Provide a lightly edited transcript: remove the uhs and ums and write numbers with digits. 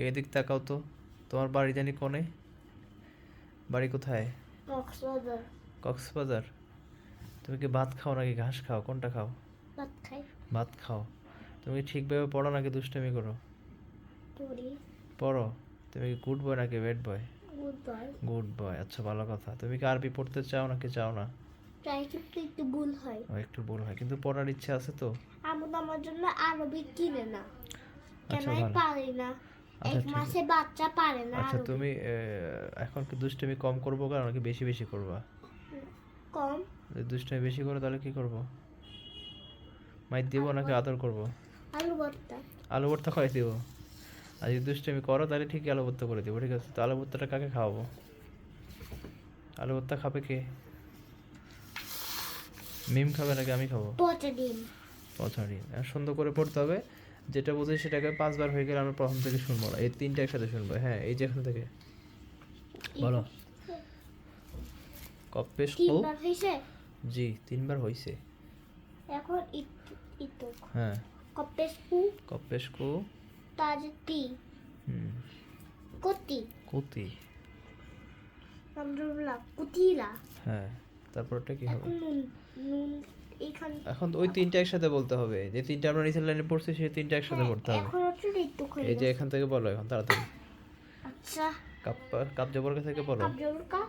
এদিক তাকাও তো, তোমার বাড়ি জানি কোনে? বাড়ি কোথায়? কক্সবাজার। কক্সবাজার। তুমি কি ভাত খাও নাকি ঘাস খাও, কোনটা খাও? ভাত খাই। ভাত খাও। তুমি কি ঠিকভাবে পড়ো নাকি দুষ্টামি করো? পড়ি। পড়ো। তুমি কি গুড বয় নাকি bad boy? Good boy. Good boy, আচ্ছা ভালো কথা। তুমি কি আরবি পড়তে চাও নাকি চাও না? ট্রাই কিন্তু একটু ভুল হয়। ও একটু ভুল হয়, কিন্তু পড়ার ইচ্ছে আছে তো? আম্মু তো আমার জন্য আরবি কিনে না, কেন আচ্ছা আমি ভালো। পারি না। আচ্ছা এক ঠিক আছে। মাসে বাচ্চা পারে না আচ্ছা আরবি। তুমি এখন কি দুষ্টামি কম করবো কারণ নাকি বেশি বেশি করবা? কম। যদি দুষ্টামি বেশি করো তাহলে কি করবো? মাইর দিব আলু নাকি ভর্তা। আদর করবো? আলু ভর্তা। আলু ভর্তা খাওয়াই দিব। আর যদি দুষ্টামি করো তাহলে ঠিকই আলু ভর্তা করে দিব, ঠিক আছে? তো আলু ভর্তাটা কাকে খাওয়াবো? আলু ভর্তা খাবে কে? মিম খাবে নাকি আমি খাবো? পচা ডিম। পচা ডিম। আর সুন্দর করে পড়তে হবে, যেটা বুঝি সেটাকে 5 বার হয়ে গেলে আমরা প্রথম থেকে শুনবো না, এই 3টা একসাথে শুনবো। হ্যাঁ, এই যে এখান থেকে বলো। কপ্পেশ কো। তিনবার হয়েছে। জি 3বার হইছে। এখন একটু একটু হ্যাঁ। কপেস্কু কপ্পেশ কো। তাজতি হুম। কতি কুতি। আমরুল্লাহ কুতিলা। হ্যাঁ, তারপরটা কি হবে? এখন নুন নুন এখান এখন তো ওই 3টা একসাথে বলতে হবে, যে 3টা আমরা নিচের লাইনে পড়ছি সেই 3টা একসাথে পড়তে হবে। এখন হচ্ছে একটু এই খাই। যে এখান থেকে বলো এখন তাড়াতাড়ি। আচ্ছা। কাপ, কাপ জবর থেকে বলো। কাপ জবর কা